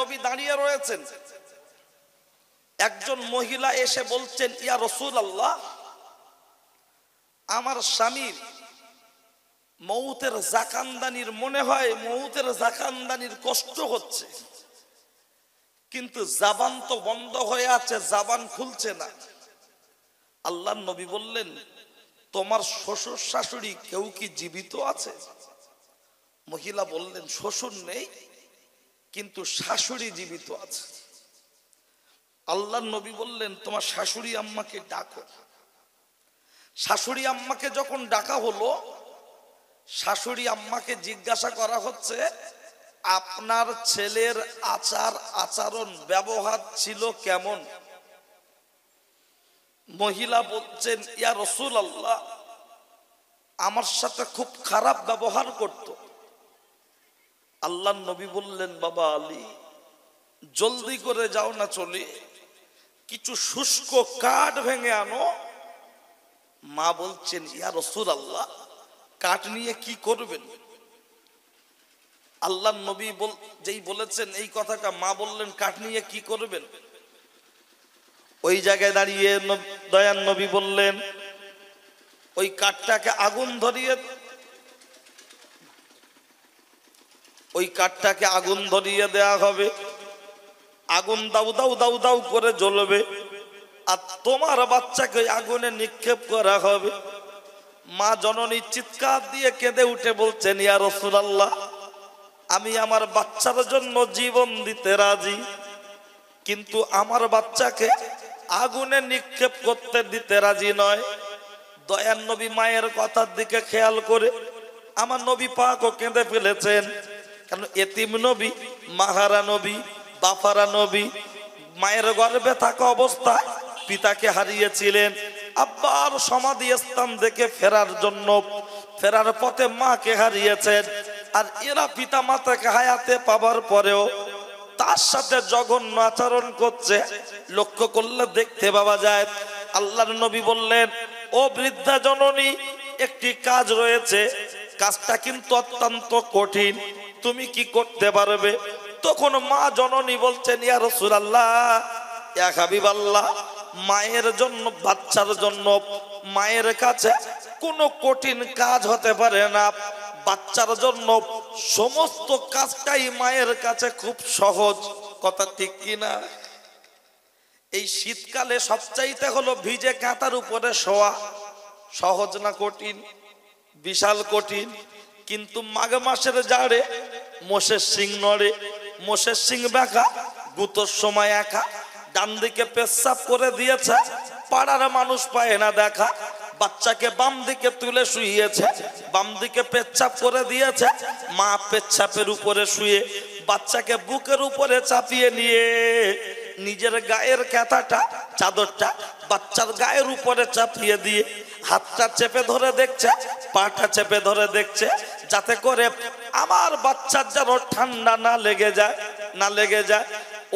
নবী দাঁড়িয়ে রয়েছেন, একজন মহিলা এসে বলছেন, ইয়া রাসূলুল্লাহ, আমার স্বামীর মৌতের জাকানদানির মনে হয় মৌতের জাকানদানির কষ্ট হচ্ছে, কিন্তু জবান তো বন্ধ হয়ে আছে, জবান খুলছে না। আল্লাহর নবী বললেন, তোমার শ্বশুর শাশুড়ি কেউ কি জীবিত আছে? মহিলা বললেন, শ্বশুর নেই, কিন্তু শাশুড়ি জীবিত আছে। আল্লাহর নবী বললেন, তোমার শাশুড়ি আম্মাকে ডাকো। শাশুড়ি আম্মাকে যখন ডাকা হলো, শাশুড়ি আম্মাকে জিজ্ঞাসা করা হচ্ছে, আপনার ছেলের আচার আচরণ ব্যবহার ছিল কেমন? মহিলা বলছেন, ইয়া রাসূলুল্লাহ, আমার সাথে খুব খারাপ ব্যবহার করত। আল্লাহর নবী বললেন, বাবা আলী, জলদি করে যাও না চলে, কিছু শুষ্ক কাঠ ভেঙে আনো। মা বলছেন, ইয়া রাসূলুল্লাহ, কাঠ নিয়ে কি করবেন? আল্লাহর নবী যেই বলেছেন এই কথাটা, মা বললেন, কাঠ নিয়ে কি করবেন? ওই জায়গায় দাঁড়িয়ে দয়ার নবী বললেন, ওই কাঠটাকে আগুন ধরিয়ে, ওই কাঠটাকে আগুন ধরিয়ে দেয়া হবে, আগুন দাউ দাউ দাউ দাউ করে জ্বলবে, আর তোমার বাচ্চাকে আগুনে নিক্ষেপ করা হবে। মা জননী চিৎকার দিয়ে কেঁদে উঠে বলছেন, ইয়া রাসূলুল্লাহ, আমি আমার বাচ্চার জন্য জীবন দিতে রাজি, কিন্তু আমার বাচ্চাকে আগুনে নিক্ষেপ করতে দিতে রাজি নয়। দয়ার নবী মায়ের কথার দিকে খেয়াল করে আমার নবী পাকও কেঁদে ফেলেছেন, কারণ এতিম নবী, মাহারা নবী, বাফারা নবী, মায়ের গর্ভে থাকা অবস্থায় পিতাকে হারিয়েছিলেন। আব্বার সমাধি স্থান থেকে ফেরার পথে মাকে হারিয়েছেন। আর এরা পিতা মাতাকে হায়াতে পাবার পরেও তার সাথে জঘন্য আচরণ করছে, লক্ষ্য করলে দেখতে পাওয়া যায়। আল্লাহর নবী বললেন, ও বৃদ্ধা জননী, একটি কাজ রয়েছে, কাজটা কিন্তু অত্যন্ত কঠিন, তুমি কি করতে পারবে? তখন মা জননী বলছেন, ইয়া রাসূলুল্লাহ, ইয়া হাবিবাল্লাহ, মায়ের জন্য, বাচ্চার জন্য মায়ের কাছে কোনো কঠিন কাজ হতে পারে না, বাচ্চার জন্য সমস্ত কাজটাই মায়ের কাছে খুব সহজ। কথা ঠিক কিনা? এই শীতকালে সবচাইতে হলো ভিজে কাঁথার উপরে শোয়া সহজ না কঠিন? বিশাল কঠিন। কিন্তু মাঘ মাসের জাড়ে মোষের শিং নড়ে, মোষের শিং বাঁকা, গুঁতোর সময় একা, ডান দিকে পেচ্ছাপ করে দিয়েছে, পাড়ার মানুষ পায় না দেখা, বাচ্চাকে বাম দিকে তুলে শুইয়েছে, বাম দিকে পেচ্ছাপ করে দিয়েছে, মা পেচ্ছাপের উপরে শুয়ে বাচ্চাকে বুকের উপরে চাপিয়ে নিয়ে নিজের গায়ের কাঁথাটা, চাদরটা বাচ্চার গায়ের উপরে চাপিয়ে দিয়ে হাতটা চেপে ধরে দেখছে, পাটা চেপে ধরে দেখছে, যাতে করে আমার বাচ্চার যেন ঠান্ডা না লেগে যায়।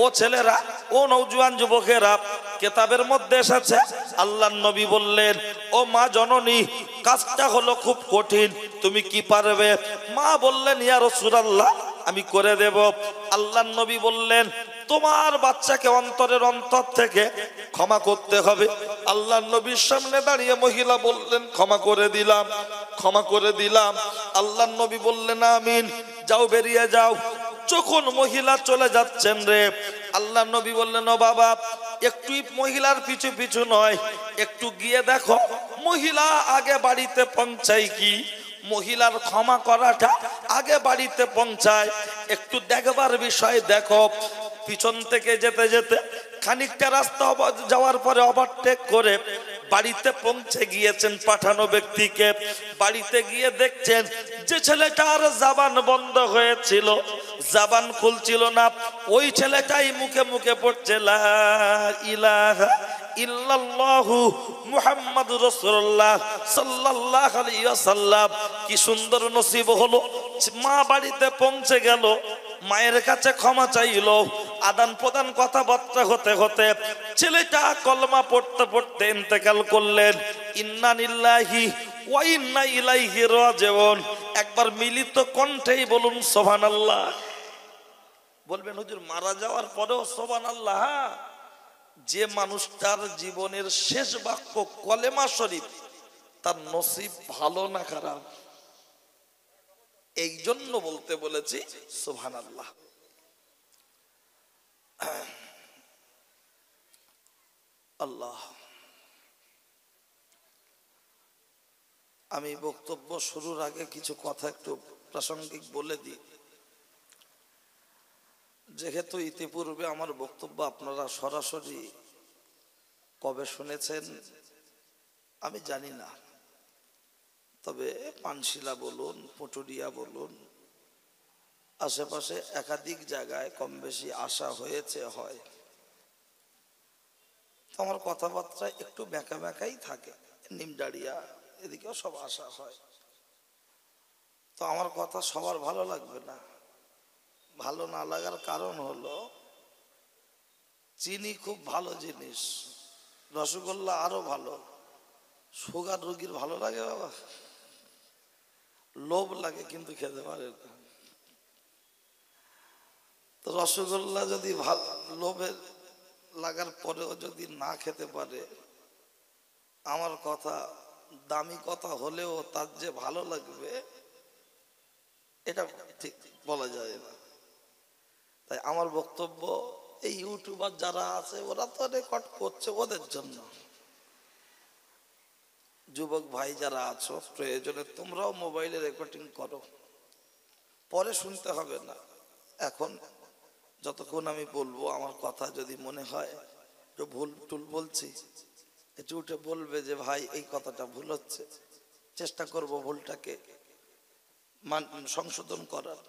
ও ছেলেরা, ও নওজোয়ান যুবকেরা, কিতাবের মধ্যে এসেছে, আল্লাহর নবী বললেন, ও মা জননী, কাজটা হলো খুব কঠিন, তুমি কি পারবে? মা বললেন, ইয়া রাসূলুল্লাহ, আমি করে দেব। আল্লাহর নবী বললেন, তোমার বাচ্চাকে অন্তরের অন্তর থেকে ক্ষমা করতে হবে। আল্লাহর নবীর সামনে দাঁড়িয়ে মহিলা বললেন, ক্ষমা করে দিলাম, ক্ষমা করে দিলাম। আল্লাহর নবী বললেন, আমিন, যাও, বেরিয়ে যাও। যখন মহিলা চলে যাচ্ছেন রে, আল্লাহর নবী বললেন, ও বাবা, একটু মহিলার পিছু পিছু নয়, একটু গিয়ে দেখো মহিলা আগে বাড়িতে পৌঁছায় কি, মহিলার ক্ষমা করাটা আগে বাড়িতে পৌঁছায়, একটু দেখবার বিষয় দেখো। পিছন থেকে যেতে যেতে খানিকটা রাস্তা যাওয়ার পরে ওভারটেক করে বাড়িতে পৌঁছে গিয়েছেন পাঠানো ব্যক্তিকে। বাড়িতে গিয়ে দেখছেন যে ছেলেটার জবান বন্ধ হয়েছিল, জবান খুলছিল না, ওই ছেলেটাই মুখে মুখে পড়ছে লা ইলাহা ইল্লাল্লাহু মুহাম্মাদুর রাসূলুল্লাহ সাল্লাল্লাহু আলাইহি ওয়াসাল্লাম। কি সুন্দর নসিব হলো, মা বাড়িতে পৌঁছে গেল, মায়ের কাছে ক্ষমা চাইল, আদান প্রদান কথাবার্তা হতে হতে ছেলেটা কলমা পড়তে পড়তে ইন্তেকাল করলেন। ইন্না লিল্লাহি ওয়া ইন্না ইলাইহি রাজিউন। একবার মিলিত কণ্ঠেই বলুন সুবহানাল্লাহ। বলবেন হুজুর মারা যাওয়ার পরেও সুবহানাল্লাহ, যে মানুষটার জীবনের শেষ বাক্য কলেমা শরীফ, তার নসিব ভালো না খারাপ? এই জন্য বলতে বলেছি সুবহানাল্লাহ। আল্লাহ, আমি বক্তব্য শুরুর আগে কিছু কথা একটু প্রাসঙ্গিক বলে দিই। যেহেতু ইতিপূর্বে আমার বক্তব্য আপনারা সরাসরি কবে শুনেছেন আমি জানি না, তবে পানশিলা বলুন, পটুরিয়া বলুন, আশেপাশে একাধিক জায়গায় কম বেশি আসা হয়েছে হয়। আমার কথাবার্তা একটু ব্যাঁকা ব্যাঁকাই থাকে, নিমডাড়িয়া এদিকেও সব আসা হয়। তো আমার কথা সবার ভালো লাগবে না। ভালো না লাগার কারণ হলো, চিনি খুব ভালো জিনিস, রসগোল্লা আরো ভালো। সুগার রোগীর ভালো লাগে বাবা? লোভ লাগে কিন্তু খেতে পারে না। তো রসগোল্লা যদি ভালো, লোভের লাগার পরেও যদি না খেতে পারে, আমার কথা দামি কথা হলেও তার যে ভালো লাগবে এটা ঠিক বলা যায় না। তাই আমার বক্তব্য এই ইউটিউবার যারা আছে ওরা তো রেকর্ড করছে ওদের জন্য। যুবক ভাই যারা আছো, প্রয়োজনে তোমরাও মোবাইলে রেকর্ডিং করো, পরে শুনতে হবে না। এখন যতক্ষণ আমি বলবো, আমার কথা যদি মনে হয় যে ভুল টুল বলছি, একটু উঠে বলবে যে ভাই এই কথাটা ভুল হচ্ছে, চেষ্টা করব ভুলটাকে সংশোধন করার।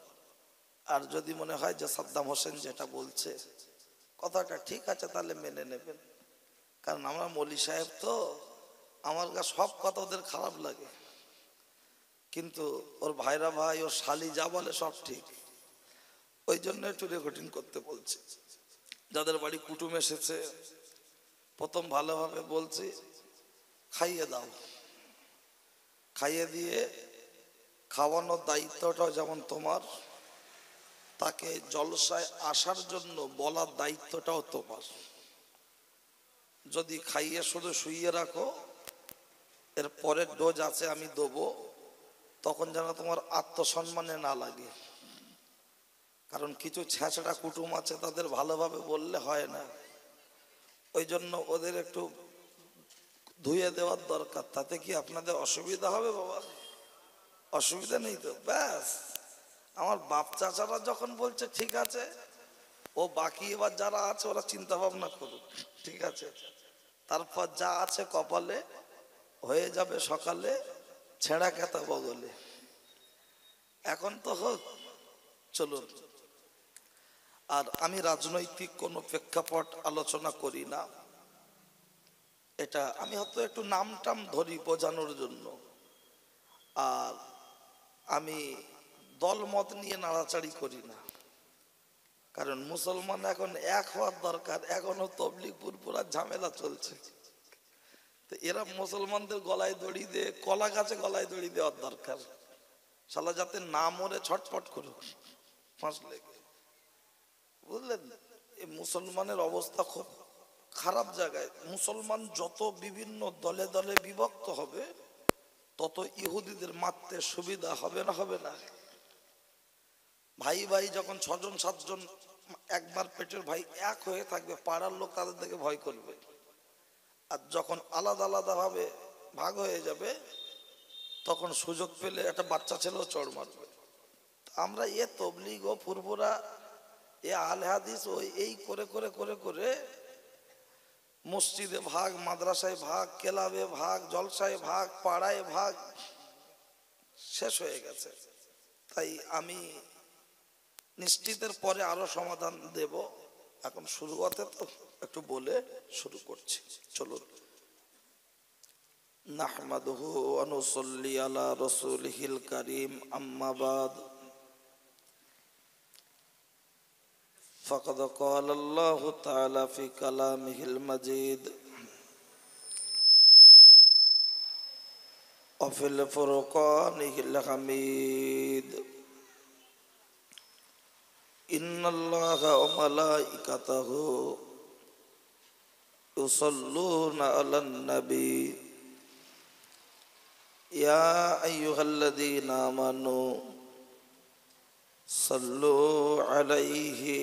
আর যদি মনে হয় যে সাদ্দাম হোসেন যেটা বলছে কথাটা ঠিক আছে, তাহলে মেনে নেবেন। কারণ আমরা মৌলী সাহেব তো, আমার কাছে সব কথা ওদের খারাপ লাগে, কিন্তু ওর ভাইরা ভাই, ওর শালি যা বলে সব ঠিক। ওই জন্য একটু রেকর্ডিং করতে বলছি। যাদের বাড়ি কুটুম এসেছে, প্রথম ভালোভাবে বলছি, খাইয়ে দাও। খাইয়ে দিয়ে খাওয়ানোর দায়িত্বটাও যেমন তোমার, তাকে জলসায় আসার জন্য বলার দায়িত্বটাও তোমার। যদি খাইয়ে শুধু শুইয়ে রাখো, এর পরের ডোজ আছে আমি দেবো, তখন যেন তোমার আত্মসম্মানে না লাগে। কারণ কিছু ছেঁচড়া কুটুম আছে, তাদের ভালোভাবে বললে হয় না। ওই জন্য ওদের একটু ধুয়ে দেওয়ার দরকার। তাতে কি আপনাদের অসুবিধা হবে বাবা? অসুবিধা নেই তো? ব্যাস, আমার বাপ চাচারা যখন বলছে ঠিক আছে, ও বাকি এবার যারা আছে ওরা চিন্তা ভাবনা করুক, ঠিক আছে? তারপর যা আছে কপালে হয়ে যাবে সকালে, ছেঁড়া কেতা বগলে। এখন তো হোক, চলুন। আর আমি রাজনৈতিক কোনো প্রেক্ষাপট আলোচনা করি না, এটা আমি হয়তো একটু নাম টাম ধরি বোঝানোর জন্য। আর আমি দলমত নিয়ে নাড়াচাড়ি করি না, কারণ মুসলমান এখন এক হওয়ার দরকার। এখনো তবলিগ পুরপুরা ঝামেলা চলছে, তো এরা মুসলমানদের গলায় দড়ি দিয়ে, কলা গাছে গলায় দড়ি দেওয়ার দরকার। শালা যাতে না মরে ছটফট করুক ফাঁস লেগে, বুঝলেন? এই মুসলমানের অবস্থা খুব খারাপ জায়গায়। মুসলমান যত বিভিন্ন দলে দলে বিভক্ত হবে, তত ইহুদিদের মারতে সুবিধা হবে না? হবে না? ভাই ভাই যখন 6 জন 7 জন একবার পেটের ভাই এক হয়ে থাকবে, পাড়ার লোক তাদের দেখে ভয় করবে। আর যখন আলাদা আলাদা ভাবে ভাগ হয়ে যাবে, তখন সুযোগ পেলে একটা বাচ্চা ছেলেও চড় মারবে। আমরা এ তবলিগ ও ফুরফুরা, এ আহলে হাদিস, ওই এই করে করে করে করে মসজিদে ভাগ, মাদ্রাসায় ভাগ, ক্লাবে ভাগ, জলসায় ভাগ, পাড়ায় ভাগ, শেষ হয়ে গেছে। তাই আমি নিশ্চিতের পরে আরো সমাধান দেব। এখন শুরুতে তো একটু বলে শুরু করছি, চলুন। নাহমাদুহু ওয়া নুসাল্লি আলা রাসূলিহিল কারীম, আম্মা বাদ। ফাকাদ ক্বালা আল্লাহু তাআলা ফি কালামিহিল মাজিদ ওয়া ফিল ফুরকানিহিল হামিদ, ইন্নাল্লাহা ওয়া মালাইকাতাহু ইউসাল্লুনা আলান নবী ইয়া আইয়ুহাল্লাযীনা আমানু সাল্লু আলাইহি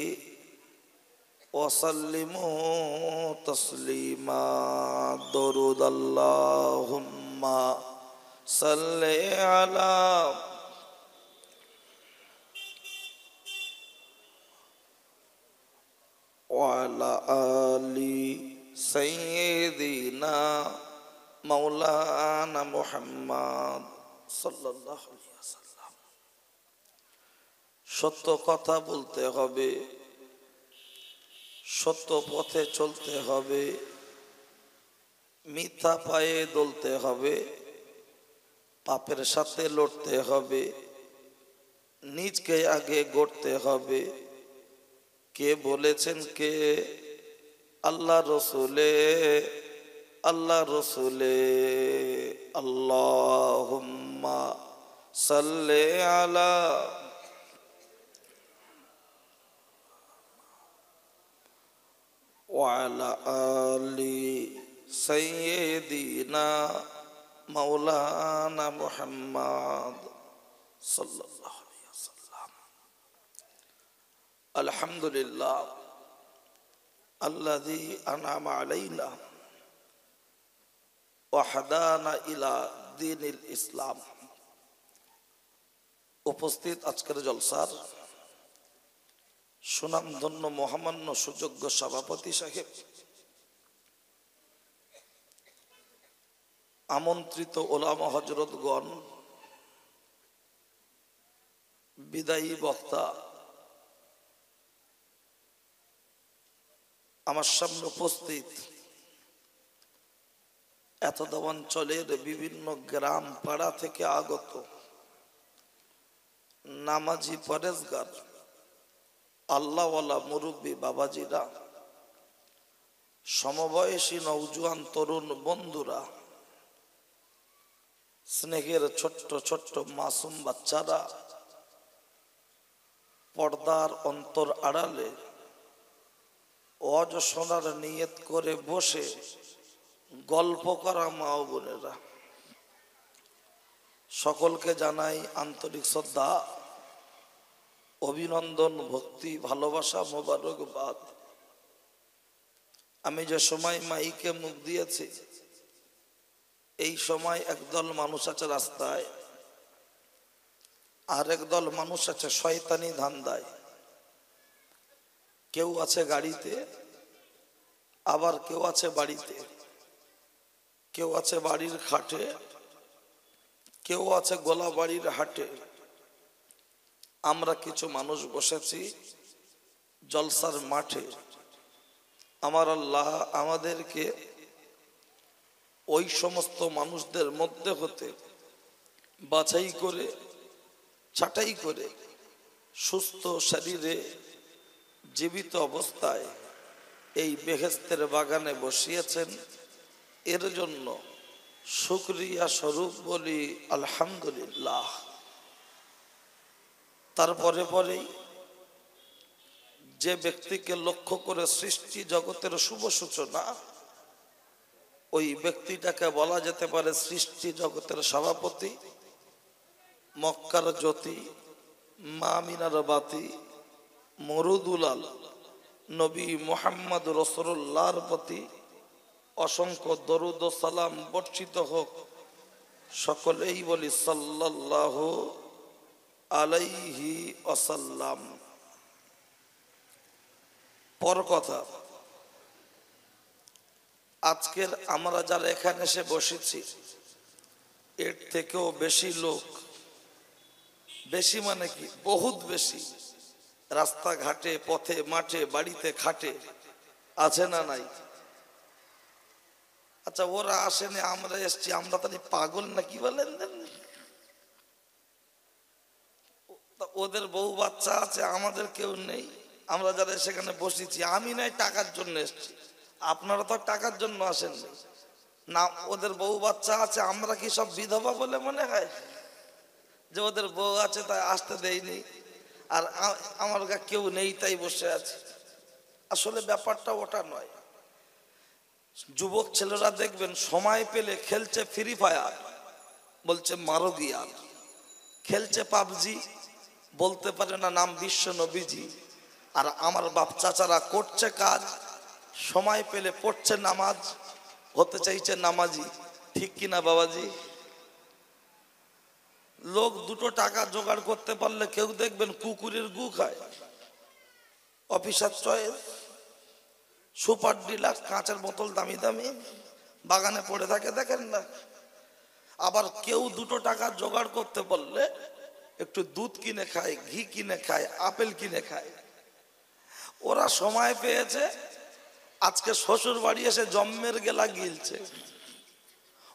ওয়া সাল্লিমু তাসলিমা। দরুদ আল্লাহুম্মা সাল্লি আলা ওয়া আলা আলি সাইয়্যিদিনা মাওলানা মুহাম্মদ সাল্লাল্লাহু আলাইহি ওয়াসাল্লাম। সত্য কথা বলতে হবে, সত্য পথে চলতে হবে, মিথ্যা পায়ে দলতে হবে, পাপের সাথে লড়তে হবে, নিজকে আগে গড়তে হবে। কে বলেছেন? কে? আল্লাহ রসুলে, আল্লাহ রসুলে। আল্লাহুম্মা সাল্লি আলা ওয়া আলা আলি সাইয়্যিদিনা মাওলানা মুহাম্মদ সাল্লাল্লাহু আলাইহি ওয়াসাল্লাম। আলহামদুলিল্লাহ আল্লাযী আনআমা আলাইনা ওয়া হাদানা ইলা দীনিল ইসলাম। উপস্থিত আজকের জলসার সুনামধন্য মহামান্য সুযোগ্য সভাপতি সাহেব, আমন্ত্রিত ওলামা হযরতগণ, বিদায়ী বক্তা, আমার সামনে উপস্থিত এতদ অঞ্চলের বিভিন্ন গ্রাম পাড়া থেকে আগত নামাজি পরেজগার আল্লাহওয়ালা মুরব্বী বাবাজিরা, সমবয়সী নওজোয়ান তরুণ বন্ধুরা, স্নেহের ছোট্ট ছোট্ট মাসুম বাচ্চারা, পর্দার অন্তর আড়ালে ওয়াজ শোনার নিয়ত করে বসে গল্প করা মা ও বোনেরা, সকলকে জানাই আন্তরিক শ্রদ্ধা, অভিনন্দন, ভক্তি, ভালোবাসা, মোবারকবাদ। আমি যে সময় মাইকে মুখ দিয়েছি, এই সময় একদল মানুষ আছে রাস্তায়, আর একদল মানুষ আছে শয়তানি ধান্দায়। কেউ আছে গাড়িতে, আবার কেউ আছে বাড়িতে, কেউ আছে বাড়ির খাটে, কেউ আছে গোলা বাড়ির হাটে। আমরা কিছু মানুষ বসেছি জলসার মাঠে। আমার আল্লাহ আমাদেরকে ওই সমস্ত মানুষদের মধ্যে হতে বাছাই করে, ছাঁটাই করে সুস্থ শরীরে জীবিত অবস্থায় এই বেহেশতের বাগানে বসিয়েছেন। এর জন্য শুকরিয়া স্বরূপ বলি আলহামদুলিল্লাহ। তারপরে পরেই যে ব্যক্তিকে লক্ষ্য করে সৃষ্টি জগতের শুভ সূচনা, ওই ব্যক্তিটাকে বলা যেতে পারে সৃষ্টি জগতের সভাপতি, মক্কার জ্যোতি, মা মিনার বাতি, মরুদুলাল নবী মুহাম্মদ রাসূলুল্লাহর প্রতি অসংখ্য দরুদ ও সালাম বর্ষিত হোক। সকলেই বলি সাল্লাল্লাহু আলাইহি ওয়াসাল্লাম। পর কথা, আজকের আমরা যারা এখানে এসে বসেছি, এর থেকেও বেশি লোক, বেশি মানে কি বহুত বেশি, রাস্তাঘাটে, পথে, মাঠে, বাড়িতে, খাটে আছে না নাই? আচ্ছা, ওরা আসেনি, আমরা এসছি, আমরা তাহলে পাগল না কি বলেন? ওদের বউ বাচ্চা আছে, আমাদের কেউ নেই। আমরা যারা সেখানে বসেছি, আমি নাই টাকার জন্য এসছি, আপনারা তো টাকার জন্য আসেন না। ওদের বউ বাচ্চা আছে, আমরা কি সব বিধবা বলে মনে হয় যে ওদের বউ আছে তাই আসতে দেয়নি? আর আমার কেউ নেই তাই বসে আছে। আসলে ব্যাপারটা ওটা নয়। যুবক ছেলেরা দেখবেন সময় পেলে খেলছে ফ্রি ফায়ার, বলছে মারো গিয়া, খেলছে পাবজি, বলতে পারে না নাম বিশ্ব নবীজি। আর আমার বাপ চাচারা করছে কাজ, সময় পেলে পড়ছে নামাজ, হতে চাইছে নামাজি। ঠিক কিনা বাবাজি? লোক দুটো টাকা জোগাড় করতে পারলে কেউ দেখবেন কুকুরের গু খায়, অফিসার চয়েস, সুপার ডিলাক্স কাঁচের বোতল দামি দামি বাগানে পড়ে থাকে, দেখেন না? আবার কেউ দুটো টাকা জোগাড় করতে পারলে একটু দুধ কিনে খায়, ঘি কিনে খায়, আপেল কিনে খায়। ওরা সময় পেয়েছে আজকে শ্বশুর বাড়ি এসে জম্মের গেলা গিলছে।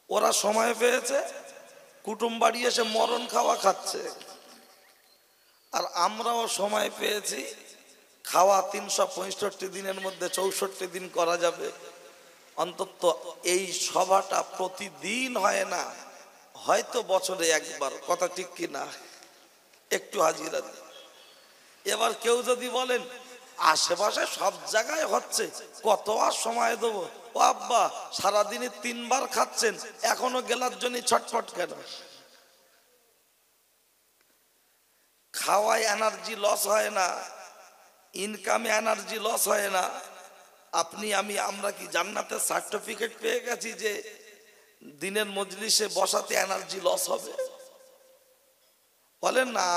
ওরা সময় পেয়েছে কুটুম বাড়ি এসে মরণ খাওয়া খাচ্ছে। আর আমরাও সময় পেয়েছি খাওয়া 365 দিনের মধ্যে 64 দিন করা যাবে। অন্তত এই সভাটা প্রতিদিন হয় না, হয়তো বছরে একবার। কথা ঠিক কিনা? একটু হাজিরা। এবার কেউ যদি বলেন আশেপাশে সব জায়গায় হচ্ছে, কত আর সময় দেবো? ও আব্বা, সারাদিনে 3 বার খাচ্ছেন, এখনো গেলার জন্য ছটফট কেন? খাওয়ায় এনার্জি লস হয় না, ইনকামে এনার্জি লস হয় না। আপনি আমি আমরা কি জান্নাতের সার্টিফিকেট পেয়ে গেছি যে দিনের মজলিসে বসাতে এনার্জি লস হবে? বলেন না।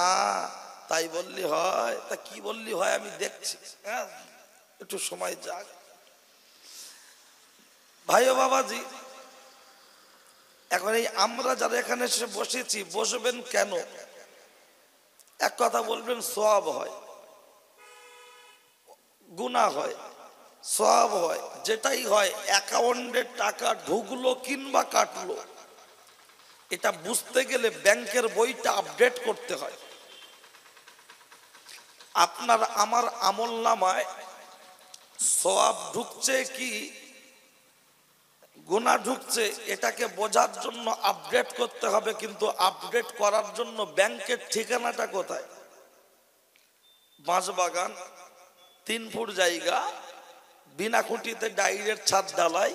তাই বললি হয়? তা কি বললি হয় আমি দেখছি, হ্যাঁ, একটু সময় যাক। ভাই ও বাবাজি, এখন এই আমরা যারা এখানে এসে বসেছি, বসবেন কেন? এক কথা বলবেন সওয়াব হয়, গুনাহ হয়, সওয়াব হয়। যেটাই হয়, অ্যাকাউন্টে টাকা ঢুকলো কিংবা কাটলো, এটা বুঝতে গেলে ব্যাংকের বইটা আপডেট করতে হয়। আপনার আমার আমলনামায় সওয়াব ঢুকছে কি গুনাহ ঢুকছে, এটাকে বোঝার জন্য আপডেট করতে হবে। কিন্তু আপডেট করার জন্য ব্যাংকের ঠিকানাটা কোথায়? বাঁশবাগান, 3 ফুট জায়গা, বিনা খুঁটিতে ডাইরেক্ট ছাদ ঢালাই,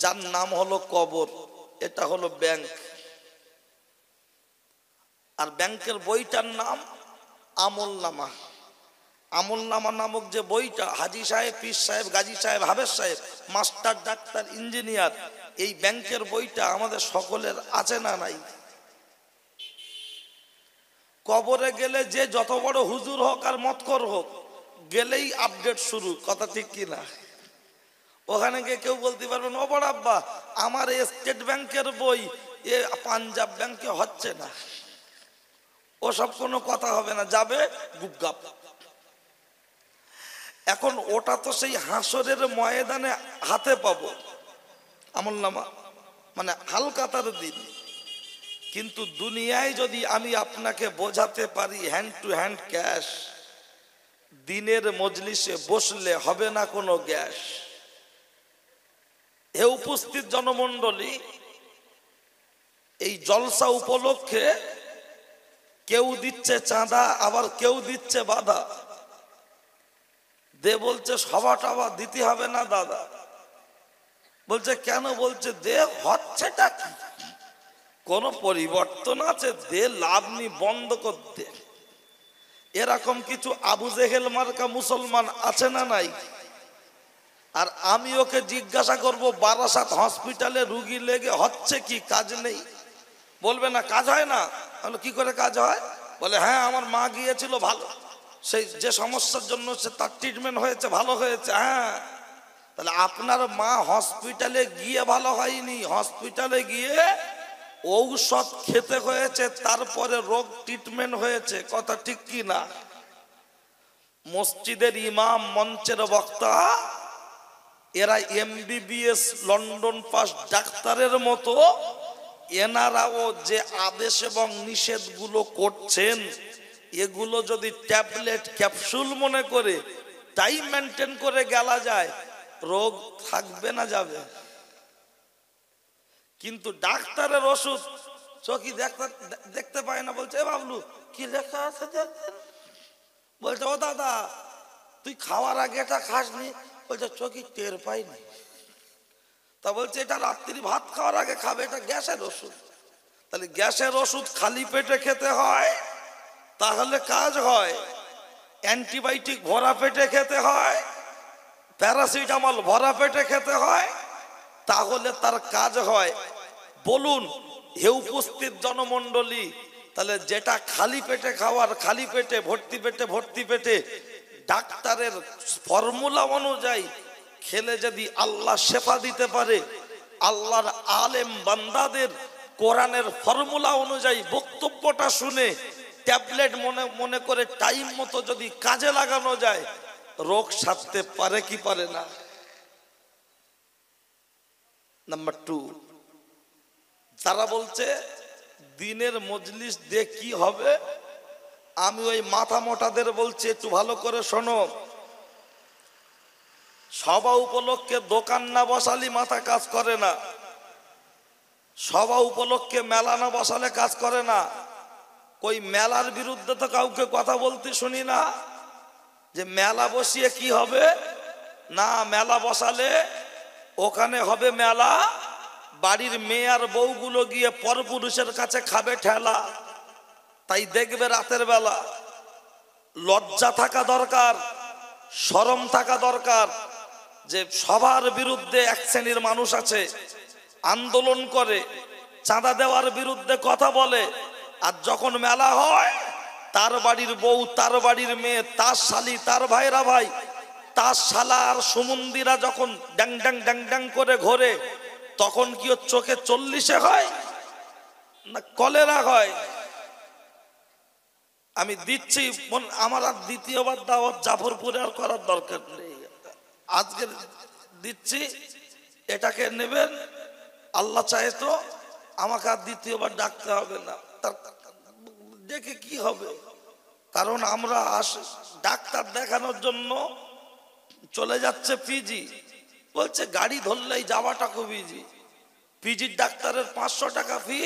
যার নাম হলো কবর, এটা হলো ব্যাংক। আর ব্যাংকের বইটার নাম আমলনামা। আমলনামা নামক যে বইটা, হাজী সাহেব, পীর সাহেব, গাজী সাহেব, হাফেজ সাহেব, মাস্টার, ডাক্তার, ইঞ্জিনিয়ার, এই ব্যাংকের বইটা আমাদের সকলের আছে না নাই? কবরে গেলে যে যত বড় হুজুর হোক আর মতকর হোক, গেলেই আপডেট শুরু। কথা ঠিক কিনা? ওখানে গিয়ে কেউ বলতে পারবেন ও বড় আব্বা, আমার স্টেট ব্যাংকের বই এ পাঞ্জাব ব্যাংকে হচ্ছে না। ওসব কোনো কথা হবে না, যাবে গুপগাপ। এখন ওটা তো সেই হাসরের ময়দানে হাতে পাবো আমলনামা, মানে হালকাতার দিন। কিন্তু দুনিয়ায় যদি আমি আপনাকে বোঝাতে পারি হ্যান্ড টু হ্যান্ড ক্যাশ, দিনের মজলিসে বসলে হবে না কোনো গ্যাস। এ উপস্থিত জনমণ্ডলী, এই জলসা উপলক্ষে কেউ দিচ্ছে চাঁদা, আবার কেউ দিচ্ছে বাধা। দে বলছে সবাটা আবার দিতে হবে না দাদা। বলছে কেন? বলছে দে, হচ্ছেটা কি? কোন পরিবর্তন আছে? দে, লাভ নি, বন্ধ করতে। এরকম কিছু আবু জেহেল মার্কা মুসলমান আছে না নাই? আর আমি ওকে জিজ্ঞাসা করব, বারাসাত হসপিটালে রুগী লেগে হচ্ছে কি? কাজ নেই। বলবে না কাজ হয় না। কি করে কাজ হয়? বলে হ্যাঁ, আমার মা গিয়েছিল, ভালো, সেই যে সমস্যার জন্য সে তার ট্রিটমেন্ট হয়েছে, ভালো হয়েছে। হ্যাঁ, তাহলে আপনার মা হসপিটালে গিয়ে ভালো হয়নি, হসপিটালে গিয়ে ঔষধ খেতে হয়েছে, তারপরে রোগ ট্রিটমেন্ট হয়েছে। কথা ঠিক কি না? মসজিদের ইমাম, মঞ্চের বক্তা, এরা MBBS লন্ডন পাস ডাক্তারের মতো। এনারাও যে আদেশ এবং নিষেধগুলো করছেন, এগুলো যদি ট্যাবলেট ক্যাপসুল মনে করে টাইম মেনটেন করে গেলা যায়, রোগ থাকবে না যাবে? কিন্তু ডাক্তারের ওষুধ চোখে দেখতে পায় না, বলছে এ বাবলু কি লেখা আছে দেখেন। বলছে ও দাদা তুই খাওয়ার আগে এটা খাসনি? বলছে চোখে টের পাইনি। তা বলছে এটা রাত্রি ভাত খাওয়ার আগে খাবে, এটা গ্যাসের ওষুধ। তাহলে গ্যাসের ওষুধ খালি পেটে খেতে হয়, তাহলে কাজ হয়। অ্যান্টিবায়োটিক ভরা পেটে খেতে হয়, প্যারাসিটামল ভরা পেটে খেতে হয়, তাহলে তার কাজ হয়। বলুন হে উপস্থিত জনমণ্ডলী, তাহলে যেটা খালি পেটে খাওয়ার, খালি পেটে ভর্তি পেটে ডাক্তারের ফর্মুলা অনুযায়ী খেলে যদি আল্লাহ শেফা দিতে পারে, আল্লাহর আলেম বান্দাদের কোরআনের ফর্মুলা অনুযায়ী বক্তব্যটা শুনে ট্যাবলেট মনে করে টাইম মতো যদি কাজে লাগানো যায়, রোগ সারতে পারে কি পারে না? নাম্বার 2, যারা বলছে দিনের মজলিস দিয়ে কি হবে, আমি ওই মাথা মোটাদের বলছি একটু ভালো করে শোনো। সভা উপলক্ষে দোকান না বসালি মাথা কাজ করে না, সভা উপলক্ষে মেলা না বসালে কাজ করে না। কই মেলার বিরুদ্ধে তো কাউকে কথা বলতে শুনি না, যে মেলা বসিয়ে কি হবে না, মেলা বসালে ওখানে হবে মেলা, বাড়ির মেয়ে আর বউগুলো গিয়ে পরপুরুষের কাছে খাবে ঠেলা। তাই দেখবে রাতের বেলা লজ্জা থাকা দরকার, শরম থাকা দরকার, যে সবার বিরুদ্ধে এক শ্রেণীর মানুষ আছে আন্দোলন করে, চাঁদা দেওয়ার বিরুদ্ধে কথা বলে, আর যখন মেলা হয় তার বাড়ির বউ, তার বাড়ির মেয়ে, তার শালি, তার ভাইরা ভাই, তার শালা আর সুমন্দিরা যখন ড্যাং ড্যাং ড্যাং ড্যাং করে ঘোরে, তখন কি ওর চোখে 40-এ হয় না কলেরা হয়? আমি দিচ্ছি, আমার আর দ্বিতীয়বার দাওয়াত জাফরপুরে আর করার দরকার নেই, আজকে দিচ্ছি, এটাকে নেবেন। আল্লাহ চায় তো আমাকে আর দ্বিতীয়বার ডাকতে হবে না। দেখে কি হবে, কারণ আমরা ডাক্তার দেখানোর জন্য চলে যাচ্ছে পিজি, বলছে গাড়ি ধরলেই যাওয়াটা খুব ইজি। পিজির ডাক্তারের 500 টাকা ফি,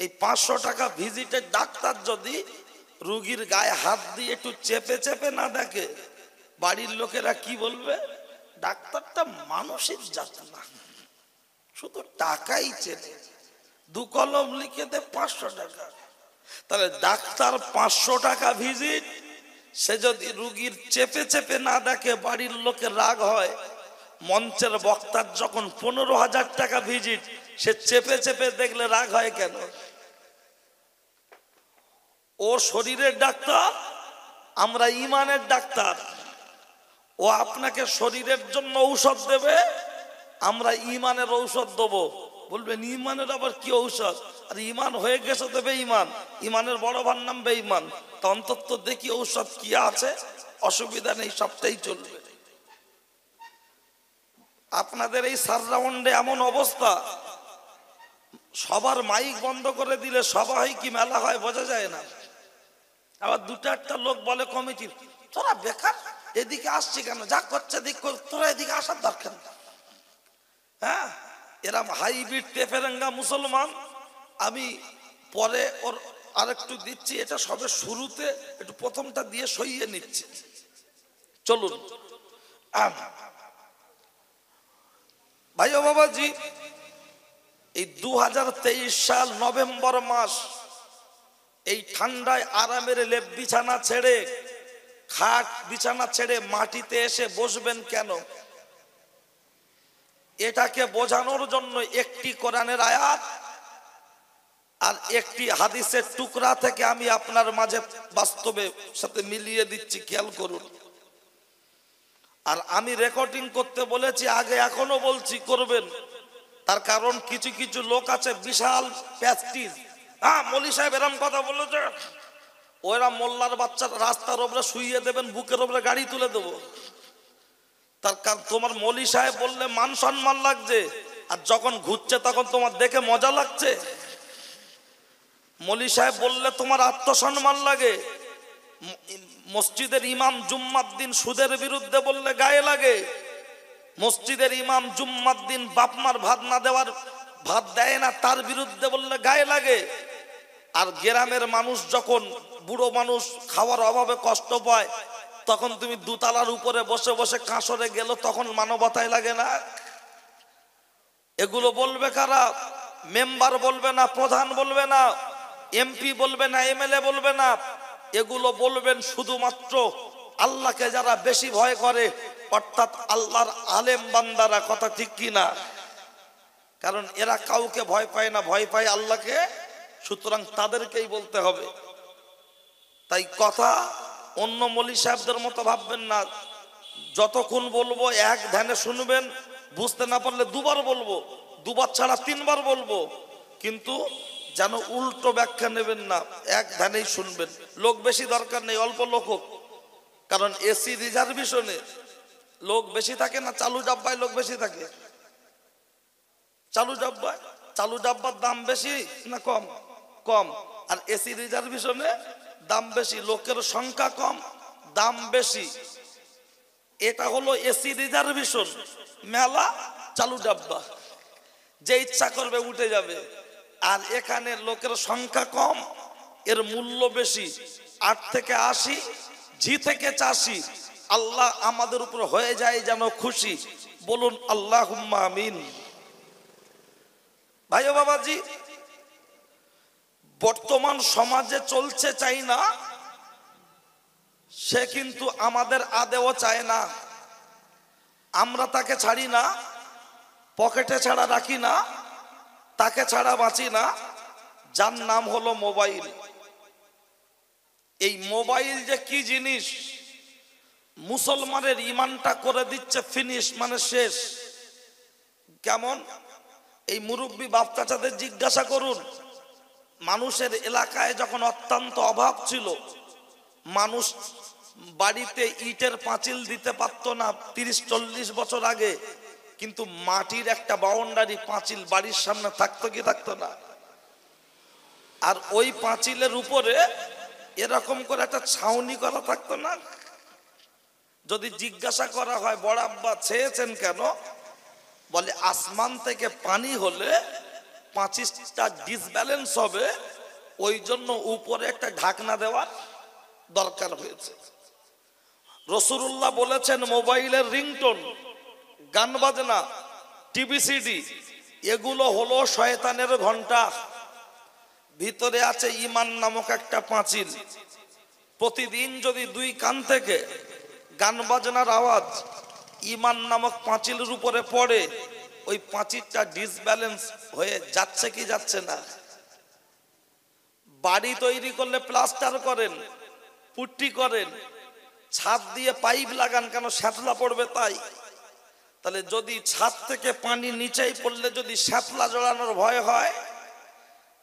এই 500 টাকা ভিজিটের ডাক্তার যদি রুগীর গায়ে হাত দিয়ে একটু চেপে চেপে না দেখে, বাড়ির লোকেরা কি বলবে? ডাক্তারটা মানসিক জাত না, শুধু টাকাই চেনে, 2 কলম লিখে দে 500 টাকা। তাহলে ডাক্তার 500 টাকা ভিজিট, সে যদি রুগীর চেপে চেপে না দেখে বাড়ির লোকের রাগ হয়। মঞ্চের বক্তার যখন 15,000 টাকা ভিজিট, সে চেপে চেপে দেখলে রাগ হয় কেন? ও শরীরের ডাক্তার, আমরা ইমানের ডাক্তার। ও আপনাকে শরীরের জন্য ঔষধ দেবে, আমরা ইমানের ঔষধ দেবো। বলবেন ইমানের আবার কি ঔষধ? আর ইমান হয়ে গেছে দেবে ইমান, ইমানের বড় ভার নাম বেঈমান। তা অন্তত দেখি ঔষধ কি আছে, অসুবিধা নেই, সবটাই চলবে। আপনাদের এই সাররাউন্ডে এমন অবস্থা, সবার মাইক বন্ধ করে দিলে সভা হয় কি মেলা হয় বোঝা যায় না। আবার 2-4টা লোক বলে কমিটির, তোরা বেকার এদিকে আসছি কেন, যা করছে দিক, তোরা এদিকে আসার দরকার না। হ্যাঁ, এরম হাইব্রিড তেফেরেঙ্গা মুসলমান। আমি পরে ওর আরেকটু দিচ্ছি, এটা সবে শুরুতে একটু প্রথমটা দিয়ে সইয়ে নিচ্ছি। চলুন ভাই ও বাবাজি, এই 2023 সাল নভেম্বর মাস, এই ঠান্ডায় আরামের লেপ বিছানা ছেড়ে, খাট বিছানা ছেড়ে মাটিতে এসে বসবেন কেন? এটাকে বোঝানোর জন্য একটি কোরআনের আয়াত আর একটি হাদিসের টুকরা থেকে আমি আপনার মাঝে বাস্তবে সাথে মিলিয়ে দিচ্ছি, খেয়াল করুন। আর আমি রেকর্ডিং করতে বলেছি আগে, এখনো বলছি করবেন। তার কারণ কিছু কিছু লোক আছে বিশাল প্যাস্টিজ, হ্যাঁ মৌলী সাহেব এরম কথা বলেছে, ওরা মোল্লার বাচ্চা রাস্তার ওপরে শুইয়ে দেবেন, বুকের ওপরে গাড়ি তুলে দেবো। তার কারণ তোমার মৌলী সাহেব বললে মান সম্মান লাগছে, আর যখন ঘুরছে তখন তোমার দেখে মজা লাগছে। মৌলী সাহেব বললে তোমার আত্মসম্মান লাগে। মসজিদের ইমাম জুম্মার দিন সুদের বিরুদ্ধে বললে গায়ে লাগে। মসজিদের ইমাম জুম্মার দিন বাপমার ভাত না দেওয়ার, ভাত দেয় না তার বিরুদ্ধে বললে গায়ে লাগে। আর গ্রামের মানুষ যখন বুড়ো মানুষ খাওয়ার অভাবে কষ্ট পায়, তখন তুমি দুতলার উপরে বসে বসে কাঁসরে গেল, তখন মানবতায় লাগে না? এগুলো বলবে কারা? মেম্বার বলবে না, প্রধান বলবে না, এমপি বলবে না, এমএলএ বলবে না। এগুলো বলবেন শুধুমাত্র আল্লাহকে যারা বেশি ভয় করে, অর্থাৎ আল্লাহর আলেম বান্দারা। কথা ঠিক কি না? কারণ এরা কাউকে ভয় পায় না, ভয় পায় আল্লাহকে, সুতরাং তাদেরকেই বলতে হবে। তাই কথা অন্য মৌলী সাহেবদের মতো ভাববেন না, যতক্ষণ বলবো এক ধ্যানে শুনবেন, বুঝতে না পারলে দুবার বলবো, দুবার ছাড়া তিনবার বলবো, কিন্তু যেন উল্টো ব্যাখ্যা নেবেন না, এক ধ্যানেই শুনবেন। লোক বেশি দরকার নেই, অল্প লোক হোক। কারণ এসি রিজার্ভেশনে লোক বেশি থাকে না, চালু ডাব্বায় লোক বেশি থাকে? চালু ডাব্বার দাম বেশি না কম? কম। আর এসি রিজার্ভেশনে দাম বেশি, লোকের সংখ্যা কম, দাম বেশি। এটা হলো এসি রিজার্ভেশন, মেলা চালু ডাব্বা, যে ইচ্ছা করবে উঠে যাবে। আর এখানে লোকের সংখ্যা কম, এর মূল্য বেশি, 8 থেকে 80, ঝি থেকে 84। আল্লাহ আমাদের উপর হয়ে যায় যেন খুশি, বলুন আল্লাহুম্মা আমিন। ভাই ও বাবাজি, বর্তমান সমাজে চলছে চাই না, সে কিন্তু আমাদের আদেও চায় না। আমরা তাকে ছাড়ি না, পকেটে ছাড়া রাখি না, তাকে ছাড়া বাঁচি না, যার নাম হলো মোবাইল। এই মোবাইল যে কি জিনিস, মুসলমানের ইমানটা করে দিচ্ছে ফিনিশ, মানে শেষ। কেমন? এই মুরব্বী বাপ চাচাদের জিজ্ঞাসা করুন, মানুষের এলাকায় যখন অত্যন্ত অভাব ছিল, মানুষ বাড়িতে ইটের পাঁচিল দিতে পারতো না 30-40 বছর আগে, কিন্তু মাটির একটা বাউন্ডারি পাঁচিল বাড়ির সামনে থাকতো কি থাকতো না? আর ওই পাঁচিলের উপরে এরকম করে একটা ছাউনি করা থাকতো না? যদি জিজ্ঞাসা করা হয় বড় আব্বা ছেয়েছেন কেন, বলে আসমান থেকে পানি হলে পাঁচিলটা ডিসব্যালেন্স হবে, ওই জন্য উপরে একটা ঢাকনা দেওয়ার দরকার হয়েছে। রাসূলুল্লাহ বলেছেন মোবাইলের রিংটোন, গান বাজনা, টিভি সিডি, এগুলো হলো শয়তানের ঘন্টা। ভিতরে আছে ঈমান নামক একটা পাঁচিল। প্রতিদিন যদি 2 কান থেকে গান বাজনার আওয়াজ ঈমান নামক পাঁচিলের উপরে পড়ে, ওই পাঁচিলটা ডিসব্যালেন্স হয়ে যাচ্ছে কি যাচ্ছে না? বাড়ি তৈরি করলে প্লাস্টার করেন, পুট্টি করেন, ছাদ দিয়ে পাইপ লাগান, কেন? শ্যাতলা পড়বে তাই। তাহলে যদি ছাদ থেকে পানি নিচেই পড়লে যদি শ্যাতলা জড়ানোর ভয় হয়,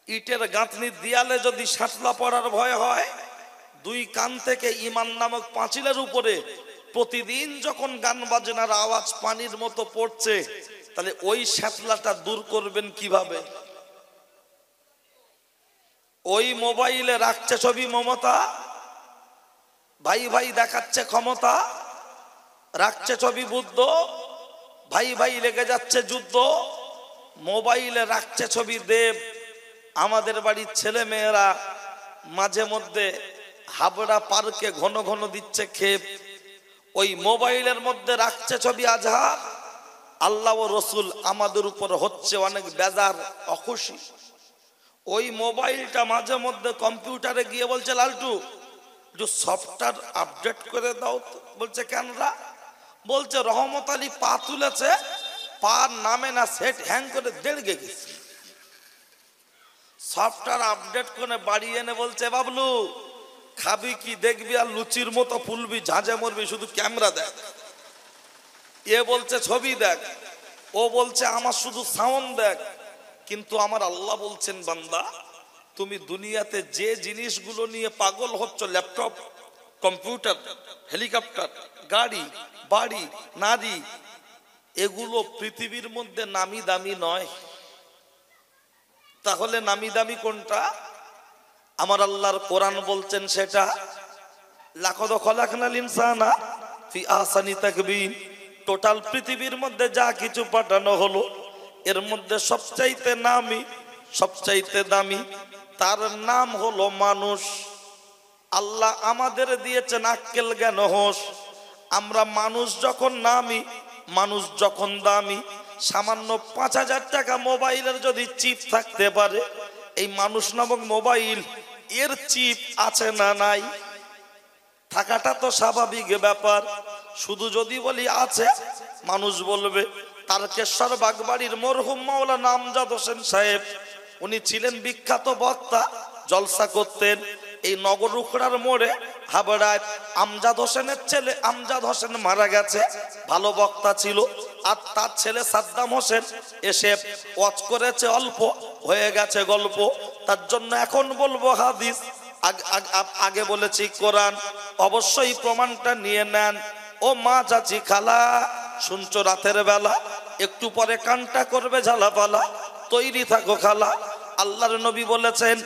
ইটের গাঁথনির দেয়ালে যদি শ্যাতলা পড়ার ভয় হয়, 2 কান থেকে ঈমান নামক পাঁচিলের উপরে প্রতিদিন যখন গান বাজনার আওয়াজ পানির মতো পড়ছে, তাহলে ওই শ্যাতলাটা দূর করবেন কিভাবে? ওই মোবাইলে রাখছে ছবি মমতা, ভাই ভাই দেখাচ্ছে ক্ষমতা, রাখছে ছবি বুদ্ধ, ভাই ভাই লেগে যাচ্ছে যুদ্ধ। মোবাইলে রাখছে ছবি দেব, আমাদের বাড়ির ছেলে মেয়েরা মাঝে মধ্যে হাবড়া পার্কে ঘন ঘন দিচ্ছে খেপ। ওই মোবাইলের মধ্যে রাখছে ছবি আজহার। আল্লাহ ও রসুল আমাদের উপর হচ্ছে অনেক বেজার, অখুশি। ওই মোবাইলটা মাঝে মধ্যে কম্পিউটারে গিয়ে বলছে, লালটু যে সফটওয়্যার আপডেট করে দাও। বলছে কেনরা? বলছে রহমত আলী পা তুলেছে, পা নামে না, সেট হ্যাং করে দেড়গে গেছে। সফটওয়্যার আপডেট করে বাড়ি এনে বলছে, বাবলু খাবি কি দেখবি আর লুচির মতো ফুলবি, ঝাঁঝে মরবি, শুধু ক্যামেরা দেখ। এ বলছে ছবি দেখ, ও বলছে আমার শুধু সাউন্ড দেখ। কিন্তু আমার আল্লাহ বলছেন, বান্দা তুমি দুনিয়াতে যে জিনিসগুলো নিয়ে পাগল হচ্ছ, ল্যাপটপ, কম্পিউটার, হেলিকপ্টার, গাড়ি, বাড়ি, নারী, এগুলো পৃথিবীর মধ্যে নামি দামি নয়। তাহলে নামি দামি কোনটা? আমার আল্লাহর কোরআন বলছেন সেটা। লাকাদ খালাকনাল ইনসানা ফি আহসানি তাকবীম। টোটাল পৃথিবীর মধ্যে যা কিছু পাঠানো হলো, এর মধ্যে সবচাইতে নামি, সবচাইতে দামি, তার নাম হলো মানুষ। আল্লাহ আমাদের দিয়েছেন আক্কেল জ্ঞান হোশ। আমরা মানুষ যখন নামি, মানুষ যখন দামি, সামান্য 5,000 টাকা মোবাইলের যদি চিপ থাকতে পারে, এই মানুষ নামক মোবাইল এর চিপ আছে না নাই? থাকাটা তো স্বাভাবিক ব্যাপার। শুধু যদি বলি আছে, মানুষ বলবে তারকেশ্বর বাগবাড়ির মরহুম মাওলানা আমজাদ হোসেন সাহেব, উনি ছিলেন বিখ্যাত বক্তা, জলসা করতেন এই নগর উখড়ার মোড়ে হাবড়ায়। আমজাদ হোসেনের ছেলে আমজাদ হোসেন মারা গেছে, ভালো বক্তা ছিল। আর তার ছেলে সাদ্দাম হোসেন এসে ওয়াজ করেছে, অল্প হয়ে গেছে গল্প। তার জন্য এখন বলবো হাদিস, আগে বলেছি কোরআন। অবশ্যই প্রমাণটা নিয়ে নেন। ও মা, চাচি, খালা, শুনছো রাতের বেলা, একটু পরে কানটা করবে ঝালাপালা, তৈরি থাকো খালা। আল্লাহর নবী বলেছেন,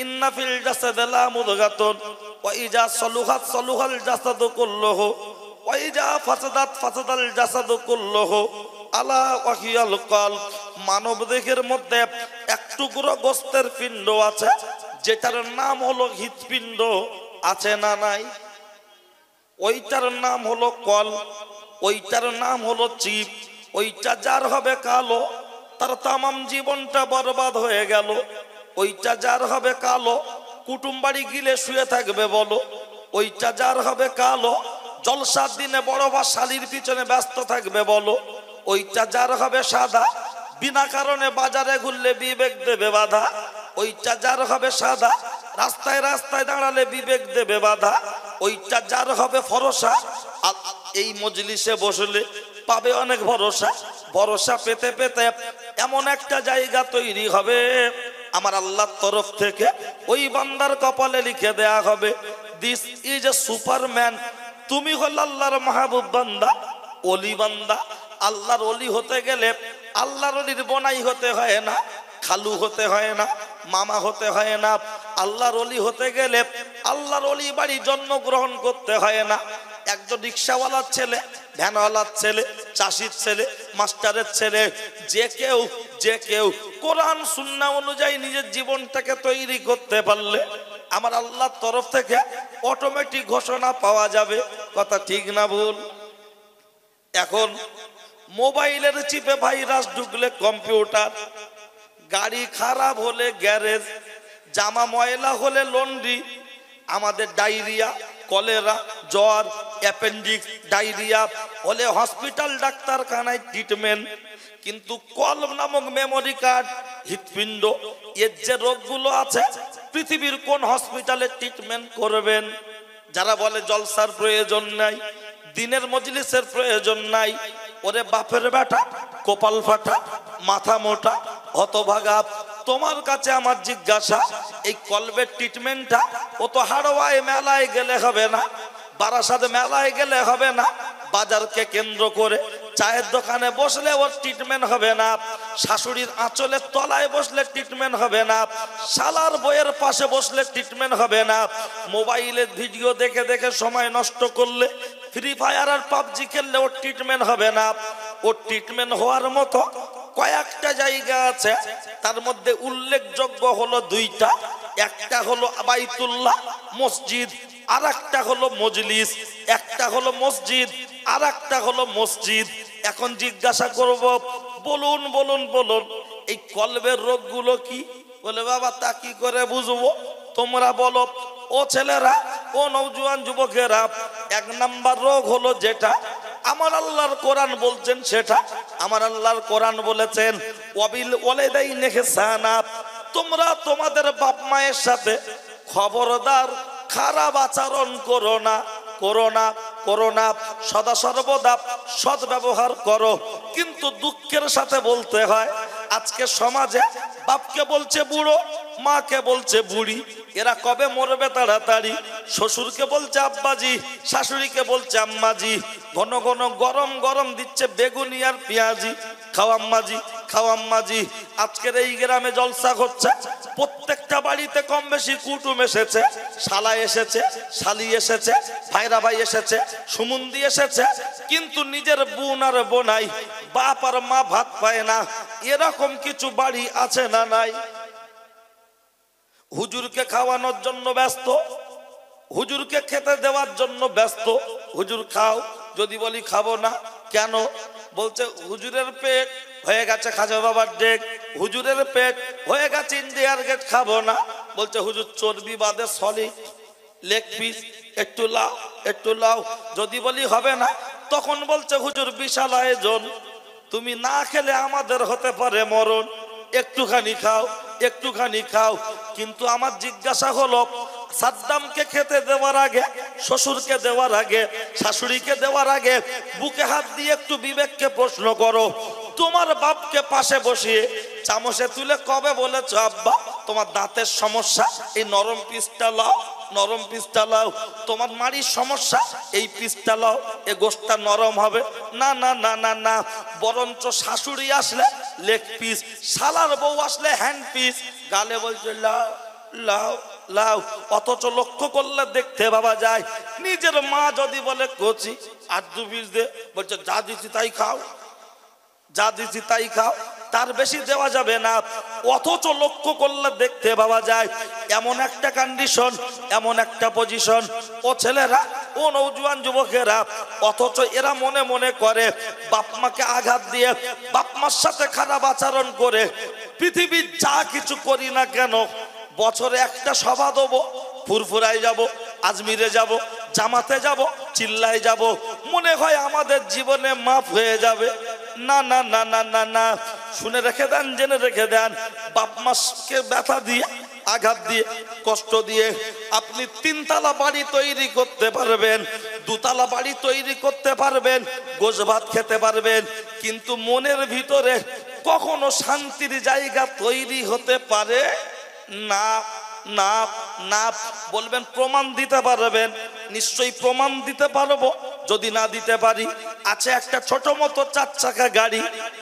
ইন্না ফিল জাসাদি লামুদগাতুন ওয়া ইজা সলুহাত সলুহাল জাসাদু কুল্লুহু ওয়া ইজা ফাসাদাত ফাসাদাল জাসাদু কুল্লুহু আলা ওয়া হিয়াল কলব। মানব দেহের মধ্যে এক টুকরো গোস্তের পিণ্ড আছে, যেটার নাম হলো হৃৎপিণ্ড, আছে না নাই? ওইটার নাম হলো কল, ওইটার নাম হলো চিপ। ওইটা যার হবে কালো, তার তামাম জীবনটা বরবাদ হয়ে গেল। ওইটা যার হবে কালো, কুটুম বাড়ি গিলে শুয়ে থাকবে বলো। ওইটা যার হবে কালো, জলসার দিনে বড় বা শালির পিছনে ব্যস্ত থাকবে বলো। ওইটা যার হবে সাদা, বিনা কারণে বাজারে ঘুরলে বিবেক দেবে বাধা। ওইটা যার হবে সাদা, রাস্তায় রাস্তায় দাঁড়ালে বিবেক দেবে বাধা। ওইটা যার হবে ফরসা, এই মজলিসে বসলে পাবে অনেক ভরসা। ভরসা পেতে পেতে এমন একটা জায়গা তৈরি হবে, আমার আল্লাহর তরফ থেকে ওই বান্দার কপালে লিখে দেয়া হবে, দিস ইজ এ সুপারম্যান। তুমি হল আল্লাহর মাহবুব বান্দা, ওলি বান্দা। আল্লাহর ওলি হতে গেলে আল্লাহর ওলির বোনাই হতে হয় না, খালু হতে হয় না, মামা হতে হয় না। আল্লাহর ওলি হতে গেলে আল্লাহর ওলি বাড়ি জন্মগ্রহণ করতে হয় না। একজন রিক্সাওয়ালার ছেলে, ভ্যানওয়ালার ছেলে, চাষির ছেলে, মাস্টারের ছেলে, যে কেউ কোরআন সুন্নাহ অনুযায়ী নিজের জীবনটাকে তৈরি করতে পারলে আমার আল্লাহর তরফ থেকে অটোমেটিক ঘোষণা পাওয়া যাবে। কথা ঠিক না ভুল? এখন মোবাইলের চিপে ভাইরাস ঢুকলে কম্পিউটার, গাড়ি খারাপ হলে গ্যারেজ, জামা ময়লা হলে লন্ড্রি, আমাদের ডায়রিয়া, কলেরা, জ্বর, অ্যাপেন্ডিক্স, ডায়রিয়া হলে হসপিটাল, ডাক্তারখানায় ট্রিটমেন্ট। কিন্তু কলব নামক মেমোরি কার্ড, হৃৎপিণ্ড, এর যে রোগগুলো আছে, পৃথিবীর কোন হসপিটালে ট্রিটমেন্ট করবেন? যারা বলে জলসার প্রয়োজন নাই, দিনের মজলিসের প্রয়োজন নাই, ওরে বাপের বেটা, কপাল ফাটা, মাথা মোটা, হতভাগা। তোমার কাছে আমার জিজ্ঞাসা, এই কলবের ট্রিটমেন্টটা ও তো হাড়োয়ায় মেলায় গেলে হবে না, বারাসাত মেলায় গেলে হবে না, বাজারকে কেন্দ্র করে চায়ের দোকানে বসলে ওর ট্রিটমেন্ট হবে না, শাশুড়ির আঁচলের তলায় বসলে ট্রিটমেন্ট হবে না, শালার বইয়ের পাশে বসলে ট্রিটমেন্ট হবে না, মোবাইলের ভিডিও দেখে দেখে সময় নষ্ট করলে, ফ্রি ফায়ার আর পাবজি খেললে ওর ট্রিটমেন্ট হবে না। ওর ট্রিটমেন্ট হওয়ার মতো কয়েকটা জায়গা আছে, তার মধ্যে উল্লেখযোগ্য হলো দুইটা। একটা হলো বাইতুল্লাহ মসজিদ, আর একটা হলো মজলিস। একটা হলো মসজিদ, আর একটা হলো মসজিদ। এখন জিজ্ঞাসা করব, বলুন বলুন বলুন, এই কলবের রোগগুলো কি? বলে বাবা তা কি করে বুঝবো? তোমরা বলো। ও ছেলেরা, ও নওজোয়ান যুবকেরা, এক নাম্বার রোগ হলো যেটা আমার আল্লাহর কোরআন বলছেন সেটা। আমার আল্লাহর কোরআন বলেছেন, ওয়াবিল ওয়ালিদাইনি ইহসানা, তোমরা তোমাদের বাপ মায়ের সাথে খবরদার খারাপ আচরণ করো না, করো না, করো না, সদা সর্বদা সৎ ব্যবহার করো। কিন্তু দুঃখের সাথে বলতে হয়, আজকে সমাজে বাপকে বলছে বুড়ো, মাকে বলছে বুড়ি, এরা কবে মরবে তাড়াতাড়ি। শ্বশুরকে বলছে আব্বাজি, শাশুড়িকে বলছে আম্মাজি, ঘন ঘন গরম গরম দিচ্ছে বেগুনি আর পেঁয়াজি, খাও আম্মাজি, খাও আম্মাজি। আজকের এই গ্রামে জলসা হচ্ছে, প্রত্যেকটা বাড়িতে কম বেশি কুটুম এসেছে, শালা এসেছে, শালি এসেছে, ভাইরা ভাই এসেছে, সুমন্দি এসেছে, কিন্তু নিজের বোন আর বোনাই, বাপ আর মা ভাত পায় না। এরকম কিছু বাড়ি আছে না নাই? হুজুরকে খাওয়ানোর জন্য ব্যস্ত, হুজুরকে খেতে দেওয়ার জন্য ব্যস্ত। হুজুর খাও, যদি বলি খাবো না, কেন? বলছে হুজুরের পেট হয়ে গেছে খাজা বাবার ডেক, হুজুরের পেট হয়ে গেছে ইন্ডিয়ার গেট, খাবো না। বলছে হুজুর চর্বি বাদে সলিড লেগ পিস একটু লাও, একটু লাও। যদি বলি হবে না, তখন বলছে হুজুর বিশাল আয়োজন, তুমি না খেলে আমাদের হতে পারে মরণ, একটুখানি খাও, একটুখানি খাও। কিন্তু আমার জিজ্ঞাসা হলো, সাদ্দামকে খেতে দেওয়ার আগে, শ্বশুরকে দেওয়ার আগে, শাশুড়িকে দেওয়ার আগে বুকে হাত দিয়ে একটু বিবেককে প্রশ্ন করো, তোমার বাপকে পাশে বসিয়ে চামচে তুলে কবে বলেছ আব্বা তোমার দাঁতের সমস্যা, এই নরম পিসটা লাও, নরম পিসটা লাও। তোমার মাড়ির সমস্যা, এই পিসটা লাও, এ গোশতটা নরম হবে। না না না না না, বরঞ্চ শাশুড়ি আসলে লেগ পিস, শালার বউ আসলে হ্যান্ড পিস, গালে বলছে লাও লাও লাও। অথচ লক্ষ্য করলে দেখতে পাওয়া যায়, নিজের মা যদি বলে কচি আর দু পিস দে, বলছে যা দিচ্ছি তাই খাও, যা দিচ্ছি তাই খাও, তার বেশি দেওয়া যাবে না। অথচ লক্ষ্য করলে দেখতে পাওয়া যায় এমন একটা কন্ডিশন, এমন একটা পজিশন, ও ছেলেরা, ও নওজোয়ান যুবকেরা, অথচ এরা মনে মনে করে বাপ মাকে আঘাত দিয়ে, বাপ মার সাথে খারাপ আচরণ করে, পৃথিবীর যা কিছু করি না কেন, বছরে একটা সভা দেবো, ফুরফুরায় যাব, আজমিরে যাব, জামাতে যাব, চিল্লায় যাব, মনে হয় আমাদের জীবনে মাফ হয়ে যাবে। না না না না না না, শুনে রেখে দেন, জেনে রেখে দেন, বাপ মাকে ব্যথা দিয়ে, আঘাত দিয়ে, কষ্ট দিয়ে আপনি তিনতলা বাড়ি তৈরি করতে পারবেন, দুতলা বাড়ি তৈরি করতে পারবেন, গোশ ভাত খেতে পারবেন, কিন্তু মনের ভিতরে কখনো শান্তির জায়গা তৈরি হতে পারে না। না না, বলবেন প্রমাণ দিতে পারবেন, নিশ্চয়ই প্রমাণ দিতে পারবো। যদি না দিতে পারি, আছে একটা ছোট মতো 4 চাকা গাড়ি,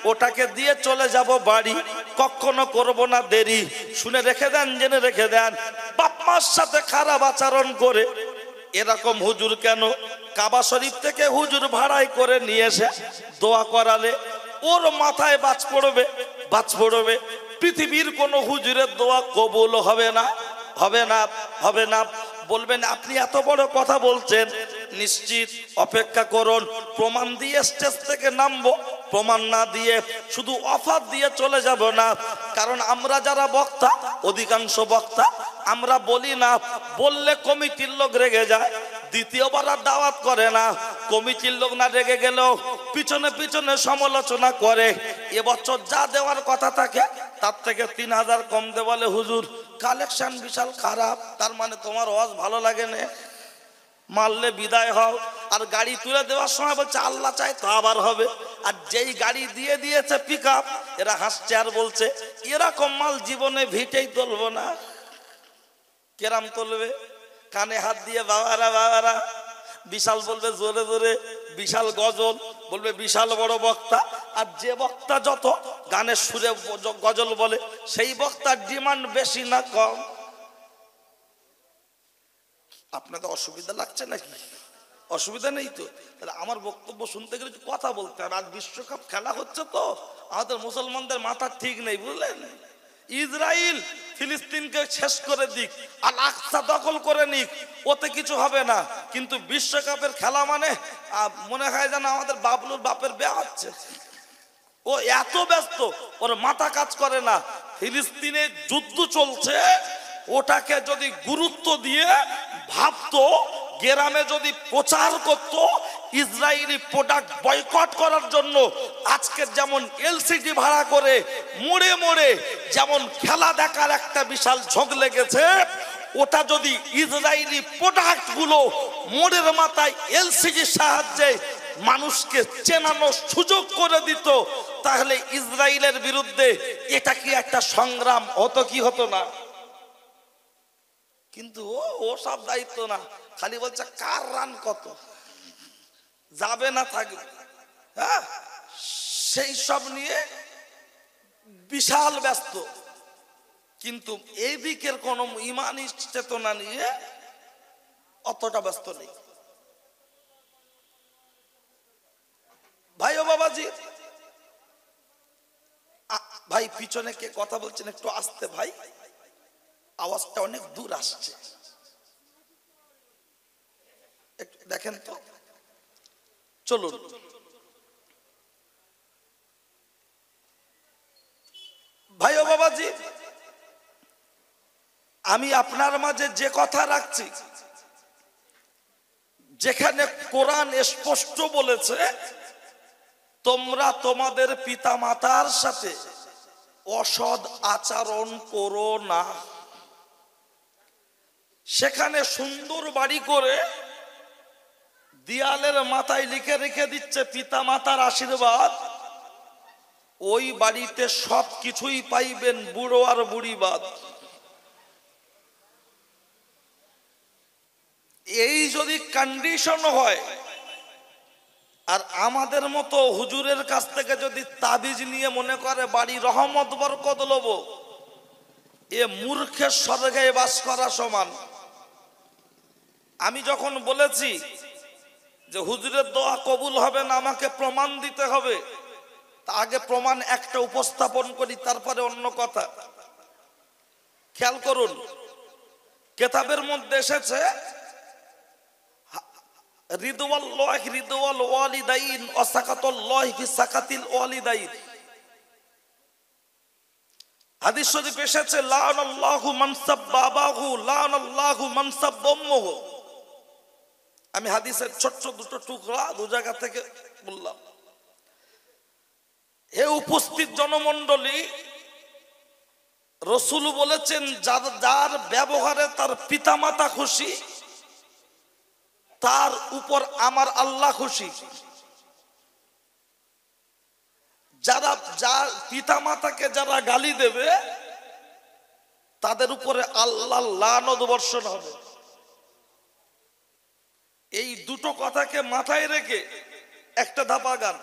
ওটাকে দিয়ে চলে যাব বাড়ি, কখনো করব না দেরি। শুনে রেখে দেন, জেনে রেখে দেন, বাপ মার সাথে খারাপ আচরণ করে এরকম হুজুর কেন? কাবা শরীফ থেকে হুজুর ভাড়াই করে নিয়ে এসে দোয়া করালে ওর মাথায় বাজ পড়বে, বাজ পড়বে। পৃথিবীর কোন হুজুরের দোয়া কবুল হবে না, হবে না, হবে না। বলবেন আপনি এত বড় কথা বলছেন, নিশ্চিত অপেক্ষা করুন, প্রমাণ দিয়ে স্টেজ থেকে নামবো, প্রমাণ না দিয়ে শুধু অফার দিয়ে চলে যাব না। কারণ আমরা যারা বক্তা, অধিকাংশ বক্তা আমরা বলি না, বললে কমিটির লোক রেগে যায়, দ্বিতীয়বার আর দাওয়াত করে না। কমিটির লোক না রেগে গেলেও পিছনে পিছনে সমালোচনা করে। এবছর যা দেওয়ার কথা থাকে তার থেকে 3000 কম দে বলে হুজুর, কালেকশন বিশাল খারাপ, তার মানে তোমার ওয়াজ ভালো লাগে না, মারলে বিদায় হও। আর গাড়ি তুলে দেওয়ার সময় বলছে আল্লাহ চাই তো আবার হবে। আর যেই গাড়ি দিয়ে দিয়েছে পিকআপ, এরা হাসছে আর বলছে এরকম মাল জীবনে ভিটেই তুলবো না। কেরাম তুলবে? কানে হাত দিয়ে বাবারা বাবারা, বিশাল বলবে জোরে জোরে, বিশাল গজল বলবে, বিশাল বড় বক্তা। আর যে বক্তা যত গানের সুরে গজল বলে, সেই বক্তার ডিমান্ড বেশি না কম? আপনাদের অসুবিধা লাগছে নাকি? অসুবিধা নেই তো? তাহলে আমার বক্তব্য শুনতে গেলে কথা বলতে হবে। আজ বিশ্বকাপ খেলা হচ্ছে তো, আমাদের মুসলমানদের মাথা ঠিক নেই, বুঝলেন? ইসরায়েল ফিলিস্তিনকে শেষ করে দিক, আর আকসা দখল করে নিক, ওতে কিছু হবে না। কিন্তু বিশ্বকাপের খেলা মানে মনে হয় যেন আমাদের বাবলুর বাপের বিয়ে হচ্ছে। ও এত ব্যস্ত, ওর মাথা কাজ করে না। ফিলিস্তিনে যুদ্ধ চলছে, ওটাকে যদি গুরুত্ব দিয়ে ভাবতো, গ্রামে যদি প্রচার করত ইসরায়েলি প্রোডাক্ট বয়কট করার জন্য, আজকে যেমন এলসিডি ভাড়া করে মোড়ে মোড়ে যেমন খেলা দেখার একটা বিশাল ঝোঁক লেগেছে, ওটা যদি ইসরায়েলি প্রোডাক্ট গুলো মোড়ের মাথায় এলসিডির সাহায্যে মানুষকে চেনানোর সুযোগ করে দিত, তাহলে ইসরায়েলের বিরুদ্ধে এটা কি একটা সংগ্রাম হতো কি হতো না? কিন্তু ও সব দায়িত্ব না, খালি বলছে কার রান কত, যাবে না থাকবে, হ্যাঁ, সেই সব নিয়ে বিশাল ব্যস্ত। কিন্তু এই দিকের কোন ইমানি চেতনা নিয়ে অতটা ব্যস্ত নেই। ভাই ও বাবাজি, ভাই পিছনে কে কথা বলছেন একটু আস্তে ভাই, আওয়াজটা অনেক দূর আসছে, একটু দেখেন তো। চলুন, ভাই ও বাবাজি, আমি আপনার মাঝে যে কথা রাখছি, যেখানে কোরআন স্পষ্ট বলেছে তোমরা তোমাদের পিতা মাতার সাথে অসৎ আচরণ করো না, সেখানে সুন্দর বাড়ি করে দেয়ালের মাথায় লিখে রেখে দিচ্ছে পিতা মাতার আশীর্বাদ, ওই বাড়িতে সব কিছুই পাইবেন, বুড়ো আর বুড়ি বাদ। এই যদি কন্ডিশন হয়, আর আমাদের মতো হুজুরের কাছ থেকে যদি তাবিজ নিয়ে মনে করে বাড়ি রহমত বরকত লব, এ মূর্খের স্বর্গে বাস করা সমান। আমি যখন বলেছি যে হুজুরের দোয়া কবুল হবে না, আমাকে প্রমাণ দিতে হবে, তা আগে প্রমাণ একটা উপস্থাপন করি, তারপরে অন্য কথা। খেয়াল করুন, কিতাবের মধ্যে এসেছে রিদওয়াল্লাহি রিদওয়াল ওয়ালিদাইন ওয়া সাকাতুল্লাহি ফি সাকাতিল ওয়ালিদাইন। হাদিস শরীফ এসেছে লানাল্লাহু মান সাব্বা আবাহু লানাল্লাহু মান সাব্বা উম্মুহু। আমি হাদিসের ছোট দুটো টুকরা দু জায়গা থেকে বললাম। হে উপস্থিত জনমণ্ডলী, রাসূল বলেছেন যার ব্যবহারে তার পিতামাতা খুশি, তার উপর আমার আল্লাহ খুশি। যার পিতামাতাকে যারা গালি দেবে, তাদের উপরে আল্লাহ লানত বর্ষণ হবে। এই দুটো কথাকে মাথায় রেখে একটা ধাপা গান।